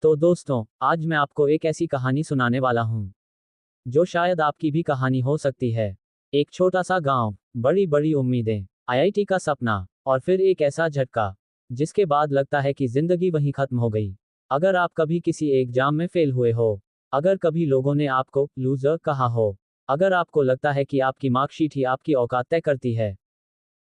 तो दोस्तों, आज मैं आपको एक ऐसी कहानी सुनाने वाला हूँ जो शायद आपकी भी कहानी हो सकती है। एक छोटा सा गांव, बड़ी बड़ी उम्मीदें, आईआईटी का सपना, और फिर एक ऐसा झटका जिसके बाद लगता है कि जिंदगी वहीं खत्म हो गई। अगर आप कभी किसी एग्जाम में फेल हुए हो, अगर कभी लोगों ने आपको लूजर कहा हो, अगर आपको लगता है कि आपकी मार्कशीट ही आपकी औकात तय करती है,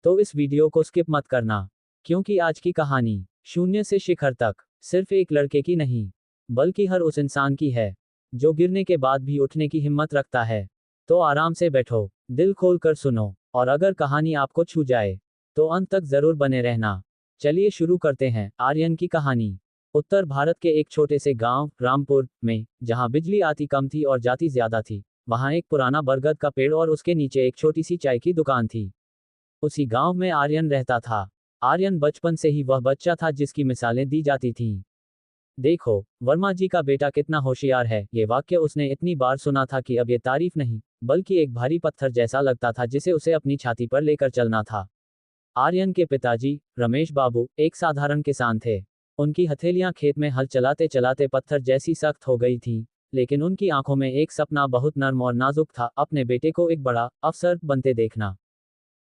तो इस वीडियो को स्किप मत करना, क्योंकि आज की कहानी शून्य से शिखर तक सिर्फ एक लड़के की नहीं, बल्कि हर उस इंसान की है जो गिरने के बाद भी उठने की हिम्मत रखता है। तो आराम से बैठो, दिल खोल कर सुनो, और अगर कहानी आपको छू जाए तो अंत तक जरूर बने रहना। चलिए शुरू करते हैं आर्यन की कहानी। उत्तर भारत के एक छोटे से गांव रामपुर में, जहां बिजली आती कम थी और जाती ज्यादा थी, वहां एक पुराना बरगद का पेड़ और उसके नीचे एक छोटी सी चाय की दुकान थी। उसी गांव में आर्यन रहता था। आर्यन बचपन से ही वह बच्चा था जिसकी मिसालें दी जाती थीं। देखो, वर्मा जी का बेटा कितना होशियार है, ये वाक्य उसने इतनी बार सुना था कि अब ये तारीफ नहीं, बल्कि एक भारी पत्थर जैसा लगता था जिसे उसे अपनी छाती पर लेकर चलना था। आर्यन के पिताजी, रमेश बाबू, एक साधारण किसान थे। उनकी हथेलियां खेत में हल चलाते चलाते पत्थर जैसी सख्त हो गई थीं, लेकिन उनकी आंखों में एक सपना बहुत नर्म और नाजुक था, अपने बेटे को एक बड़ा अफसर बनते देखना।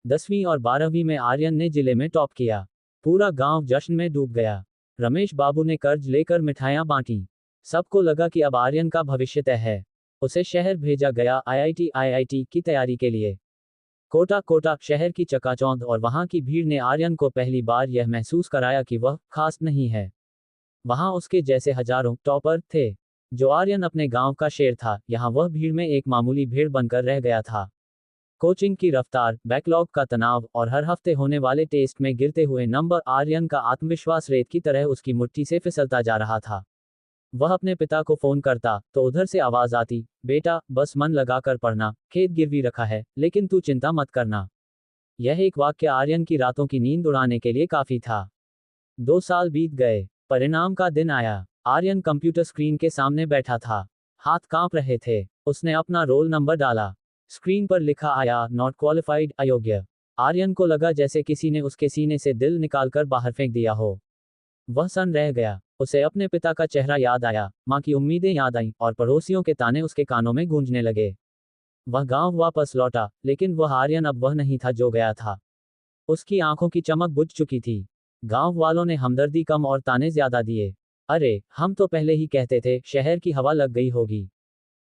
10वीं और 12वीं में आर्यन ने जिले में टॉप किया। पूरा गांव जश्न में डूब गया। रमेश बाबू ने कर्ज लेकर मिठाइयां बांटी। सबको लगा कि अब आर्यन का भविष्य तय है। उसे शहर भेजा गया आईआईटी की तैयारी के लिए। कोटा कोटा शहर की चकाचौंध और वहां की भीड़ ने आर्यन को पहली बार यह महसूस कराया कि वह खास नहीं है। वहां उसके जैसे हजारों टॉपर थे। जो आर्यन अपने गांव का शेर था, यहाँ वह भीड़ में एक मामूली भेड़ बनकर रह गया था। कोचिंग की रफ्तार, बैकलॉग का तनाव और हर हफ्ते होने वाले टेस्ट में गिरते हुए नंबर, आर्यन का आत्मविश्वास रेत की तरह उसकी मुट्ठी से फिसलता जा रहा था। वह अपने पिता को फोन करता तो उधर से आवाज आती, बेटा बस मन लगाकर पढ़ना, खेत गिरवी रखा है, लेकिन तू चिंता मत करना। यह एक वाक्य आर्यन की रातों की नींद उड़ाने के लिए काफी था। 2 साल बीत गए। परिणाम का दिन आया। आर्यन कंप्यूटर स्क्रीन के सामने बैठा था। हाथ कांप रहे थे। उसने अपना रोल नंबर डाला। स्क्रीन पर लिखा आया, नॉट क्वालिफाइड, अयोग्य। आर्यन को लगा जैसे किसी ने उसके सीने से दिल निकालकर बाहर फेंक दिया हो। वह सन रह गया। उसे अपने पिता का चेहरा याद आया, माँ की उम्मीदें याद आईं, और पड़ोसियों के ताने उसके कानों में गूंजने लगे। वह गांव वापस लौटा, लेकिन वह आर्यन अब वह नहीं था जो गया था। उसकी आंखों की चमक बुझ चुकी थी। गांव वालों ने हमदर्दी कम और ताने ज्यादा दिए। अरे, हम तो पहले ही कहते थे शहर की हवा लग गई होगी।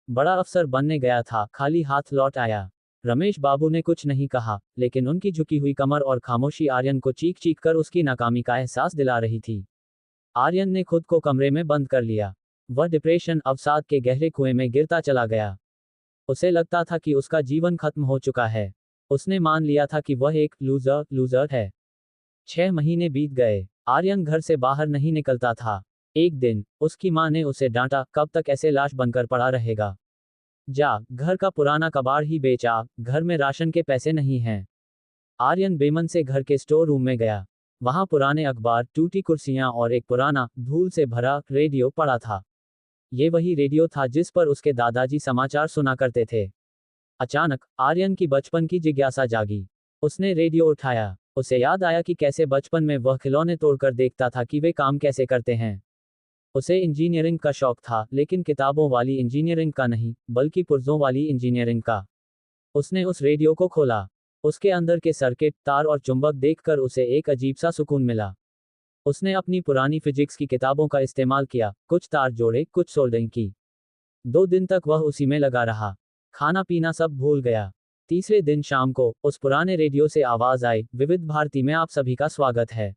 बड़ा अफसर बनने गया था, खाली हाथ लौट आया। रमेश बाबू ने कुछ नहीं कहा, लेकिन उनकी झुकी हुई कमर और खामोशी आर्यन को चीख चीख कर उसकी नाकामी का एहसास दिला रही थी। आर्यन ने खुद को कमरे में बंद कर लिया। वह डिप्रेशन, अवसाद के गहरे कुएं में गिरता चला गया। उसे लगता था कि उसका जीवन खत्म हो चुका है। उसने मान लिया था कि वह एक लूजर है। 6 महीने बीत गए। आर्यन घर से बाहर नहीं निकलता था। एक दिन उसकी माँ ने उसे डांटा, कब तक ऐसे लाश बनकर पड़ा रहेगा? जा, घर का पुराना कबाड़ ही बेचा, घर में राशन के पैसे नहीं हैं। आर्यन बेमन से घर के स्टोर रूम में गया। वहां पुराने अखबार, टूटी कुर्सियां और एक पुराना, धूल से भरा रेडियो पड़ा था। ये वही रेडियो था जिस पर उसके दादाजी समाचार सुना करते थे। अचानक आर्यन की बचपन की जिज्ञासा जागी। उसने रेडियो उठाया। उसे याद आया कि कैसे बचपन में वह खिलौने तोड़कर देखता था कि वे काम कैसे करते हैं। उसे इंजीनियरिंग का शौक था, लेकिन किताबों वाली इंजीनियरिंग का नहीं, बल्कि पुर्जों वाली इंजीनियरिंग का। उसने उस रेडियो को खोला। उसके अंदर के सर्किट, तार और चुंबक देखकर उसे एक अजीब सा सुकून मिला। उसने अपनी पुरानी फिजिक्स की किताबों का इस्तेमाल किया, कुछ तार जोड़े, कुछ सोल्डरिंग की। 2 दिन तक वह उसी में लगा रहा। खाना पीना सब भूल गया। तीसरे दिन शाम को उस पुराने रेडियो से आवाज आई, विविध भारती में आप सभी का स्वागत है।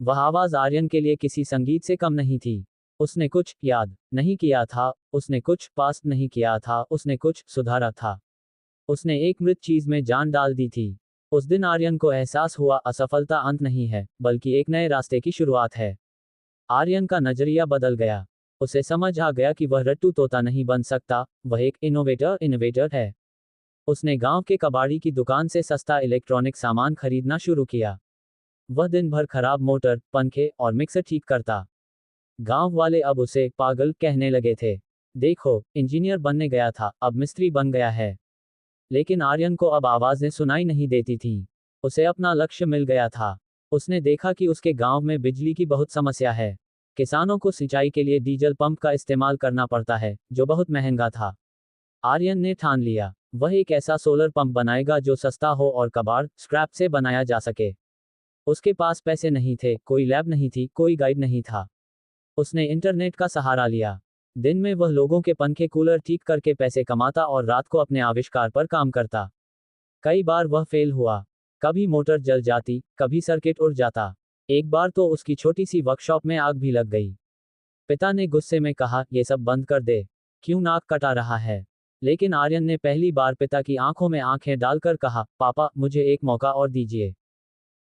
वह आवाज आर्यन के लिए किसी संगीत से कम नहीं थी। उसने कुछ याद नहीं किया था, उसने कुछ पास्ट नहीं किया था, उसने कुछ सुधारा था। उसने एक मृत चीज में जान डाल दी थी। उस दिन आर्यन को एहसास हुआ, असफलता अंत नहीं है, बल्कि एक नए रास्ते की शुरुआत है। आर्यन का नजरिया बदल गया। उसे समझ आ गया कि वह रट्टू तोता नहीं बन सकता, वह एक इनोवेटर है। उसने गांव के कबाड़ी की दुकान से सस्ता इलेक्ट्रॉनिक सामान खरीदना शुरू किया। वह दिन भर खराब मोटर, पंखे और मिक्सर ठीक करता। गांव वाले अब उसे पागल कहने लगे थे। देखो, इंजीनियर बनने गया था, अब मिस्त्री बन गया है। लेकिन आर्यन को अब आवाजें सुनाई नहीं देती थीं। उसे अपना लक्ष्य मिल गया था। उसने देखा कि उसके गांव में बिजली की बहुत समस्या है। किसानों को सिंचाई के लिए डीजल पंप का इस्तेमाल करना पड़ता है, जो बहुत महंगा था। आर्यन ने ठान लिया, वह एक ऐसा सोलर पंप बनाएगा जो सस्ता हो और कबाड़ स्क्रैप से बनाया जा सके। उसके पास पैसे नहीं थे, कोई लैब नहीं थी, कोई गाइड नहीं था। उसने इंटरनेट का सहारा लिया। दिन में वह लोगों के पंखे कूलर ठीक करके पैसे कमाता और रात को अपने आविष्कार पर काम करता। कई बार वह फेल हुआ। कभी मोटर जल जाती, कभी सर्किट उड़ जाता। एक बार तो उसकी छोटी सी वर्कशॉप में आग भी लग गई। पिता ने गुस्से में कहा, ये सब बंद कर दे, क्यों नाक कटा रहा है। लेकिन आर्यन ने पहली बार पिता की आंखों में आंखें डालकर कहा, पापा मुझे एक मौका और दीजिए।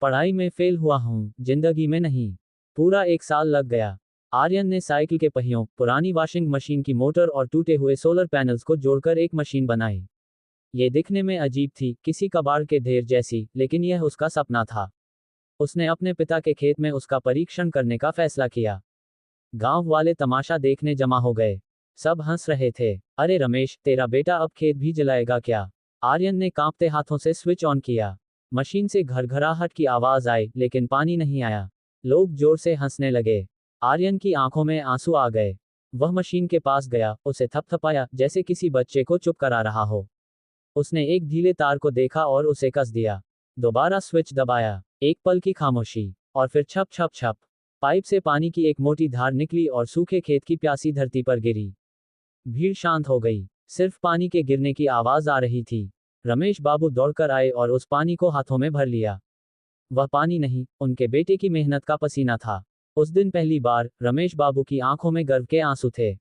पढ़ाई में फेल हुआ हूँ, जिंदगी में नहीं। पूरा 1 साल लग गया। आर्यन ने साइकिल के पहियों, पुरानी वॉशिंग मशीन की मोटर और टूटे हुए सोलर पैनल्स को जोड़कर एक मशीन बनाई। ये दिखने में अजीब थी, किसी कबाड़ के ढेर जैसी, लेकिन यह उसका सपना था। उसने अपने पिता के खेत में उसका परीक्षण करने का फैसला किया। गांव वाले तमाशा देखने जमा हो गए। सब हंस रहे थे। अरे रमेश, तेरा बेटा अब खेत भी जलाएगा क्या? आर्यन ने कांपते हाथों से स्विच ऑन किया। मशीन से घरघराहट की आवाज आई, लेकिन पानी नहीं आया। लोग जोर से हंसने लगे। आर्यन की आंखों में आंसू आ गए। वह मशीन के पास गया, उसे थपथपाया जैसे किसी बच्चे को चुप करा रहा हो। उसने एक ढीले तार को देखा और उसे कस दिया। दोबारा स्विच दबाया। एक पल की खामोशी, और फिर छप छप छप। पाइप से पानी की एक मोटी धार निकली और सूखे खेत की प्यासी धरती पर गिरी। भीड़ शांत हो गई, सिर्फ पानी के गिरने की आवाज आ रही थी। रमेश बाबू दौड़कर आए और उस पानी को हाथों में भर लिया। वह पानी नहीं, उनके बेटे की मेहनत का पसीना था। उस दिन पहली बार रमेश बाबू की आंखों में गर्व के आंसू थे।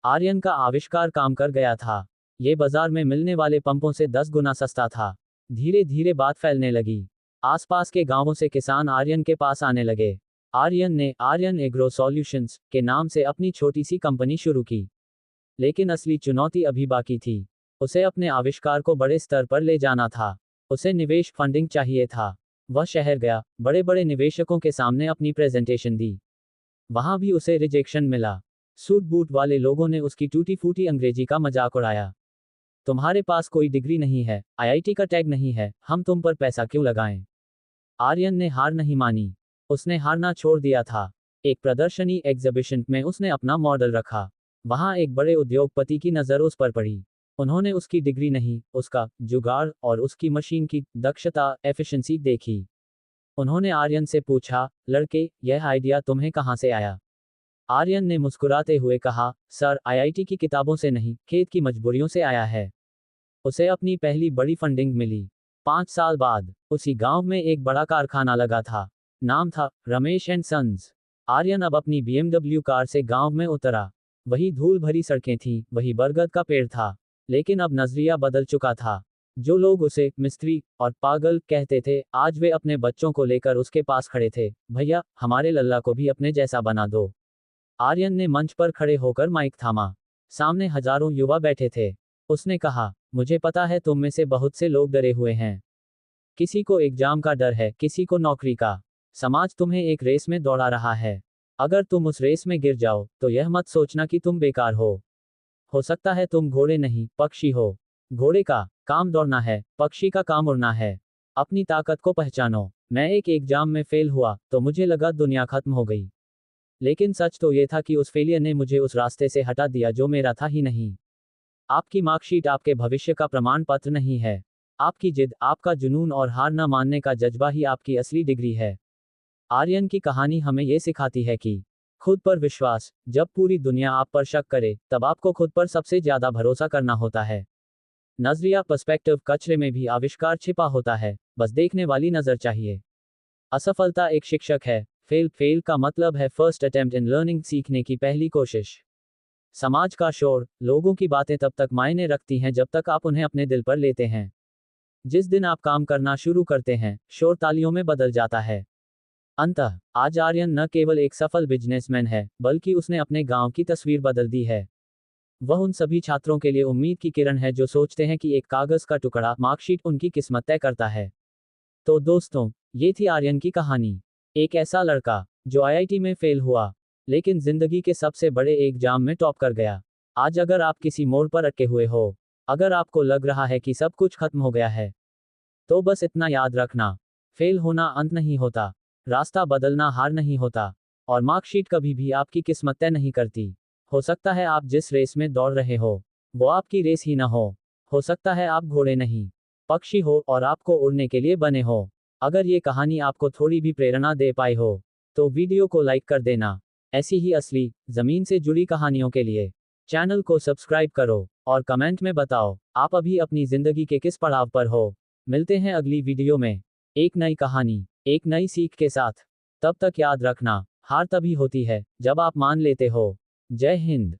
आर्यन का आविष्कार काम कर गया था। ये बाजार में मिलने वाले पंपों से 10 गुना सस्ता था। धीरे धीरे बात फैलने लगी। आसपास के गांवों से किसान आर्यन के पास आने लगे। आर्यन ने आर्यन एग्रो सॉल्यूशंस के नाम से अपनी छोटी सी कंपनी शुरू की। लेकिन असली चुनौती अभी बाकी थी। उसे अपने आविष्कार को बड़े स्तर पर ले जाना था। उसे निवेश फंडिंग चाहिए था। वह शहर गया, बड़े बड़े निवेशकों के सामने अपनी प्रेजेंटेशन दी। वहां भी उसे रिजेक्शन मिला। सूट बूट वाले लोगों ने उसकी टूटी फूटी अंग्रेजी का मजाक उड़ाया। तुम्हारे पास कोई डिग्री नहीं है, आईआईटी का टैग नहीं है, हम तुम पर पैसा क्यों लगाएं? आर्यन ने हार नहीं मानी। उसने हारना छोड़ दिया था। एक प्रदर्शनी एग्जीबिशन में उसने अपना मॉडल रखा। वहां एक बड़े उद्योगपति की नजर उस पर पड़ी। उन्होंने उसकी डिग्री नहीं, उसका जुगाड़ और उसकी मशीन की दक्षता एफिशिएंसी देखी। उन्होंने आर्यन से पूछा, लड़के, यह आइडिया तुम्हें कहां से आया? आर्यन ने मुस्कुराते हुए कहा, सर, आईआईटी की किताबों से नहीं, खेत की मजबूरियों से आया है। उसे अपनी पहली बड़ी फंडिंग मिली। 5 साल बाद उसी गांव में एक बड़ा कारखाना लगा था। नाम था रमेश एंड सन्स। आर्यन अब अपनी BMW कार से गांव में उतरा। वही धूल भरी सड़कें थीं, वही बरगद का पेड़ था। लेकिन अब नजरिया बदल चुका था। जो लोग उसे मिस्त्री और पागल कहते थे, आज वे अपने बच्चों को लेकर उसके पास खड़े थे। भैया, हमारे लल्ला को भी अपने जैसा बना दो। आर्यन ने मंच पर खड़े होकर माइक थामा। सामने हजारों युवा बैठे थे। उसने कहा, मुझे पता है तुम में से बहुत से लोग डरे हुए हैं। किसी को एग्जाम का डर है, किसी को नौकरी का। समाज तुम्हें एक रेस में दौड़ा रहा है। अगर तुम उस रेस में गिर जाओ, तो यह मत सोचना कि तुम बेकार हो सकता है तुम घोड़े नहीं, पक्षी हो। घोड़े का काम दौड़ना है, पक्षी का काम उड़ना है। अपनी ताकत को पहचानो। मैं एक एग्जाम में फेल हुआ तो मुझे लगा दुनिया खत्म हो गई। लेकिन सच तो यह था कि उस फेलियर ने मुझे उस रास्ते से हटा दिया जो मेरा था ही नहीं। आपकी मार्कशीट आपके भविष्य का प्रमाण पत्र नहीं है। आपकी जिद, आपका जुनून और हार न मानने का जज्बा ही आपकी असली डिग्री है। आर्यन की कहानी हमें यह सिखाती है कि खुद पर विश्वास, जब पूरी दुनिया आप पर शक करे, तब आपको खुद पर सबसे ज्यादा भरोसा करना होता है। नजरिया पर्सपेक्टिव, कचरे में भी आविष्कार छिपा होता है, बस देखने वाली नजर चाहिए। असफलता एक शिक्षक है। फेल का मतलब है फर्स्ट अटेम्प्ट इन लर्निंग, सीखने की पहली कोशिश। समाज का शोर, लोगों की बातें तब तक मायने रखती हैं जब तक आप उन्हें अपने दिल पर लेते हैं। जिस दिन आप काम करना शुरू करते हैं, शोर तालियों में बदल जाता है। अंततः आज आर्यन न केवल एक सफल बिजनेसमैन है, बल्कि उसने अपने गांव की तस्वीर बदल दी है। वह उन सभी छात्रों के लिए उम्मीद की किरण है जो सोचते हैं कि एक कागज का टुकड़ा, मार्कशीट, उनकी किस्मत तय करता है। तो दोस्तों, ये थी आर्यन की कहानी। एक ऐसा लड़का जो आईआईटी में फेल हुआ, लेकिन जिंदगी के सबसे बड़े एग्जाम में टॉप कर गया। आज अगर आप किसी मोड़ पर अटके हुए हो, अगर आपको लग रहा है कि सब कुछ खत्म हो गया है, तो बस इतना याद रखना, फेल होना अंत नहीं होता, रास्ता बदलना हार नहीं होता। और मार्कशीट कभी भी आपकी किस्मत तय नहीं करती। हो सकता है आप जिस रेस में दौड़ रहे हो वो आपकी रेस ही ना हो सकता है आप घोड़े नहीं पक्षी हो और आपको उड़ने के लिए बने हो। अगर ये कहानी आपको थोड़ी भी प्रेरणा दे पाई हो तो वीडियो को लाइक कर देना। ऐसी ही असली जमीन से जुड़ी कहानियों के लिए चैनल को सब्सक्राइब करो और कमेंट में बताओ आप अभी अपनी जिंदगी के किस पड़ाव पर हो। मिलते हैं अगली वीडियो में एक नई कहानी, एक नई सीख के साथ। तब तक याद रखना, हार तभी होती है जब आप मान लेते हो। जय हिंद।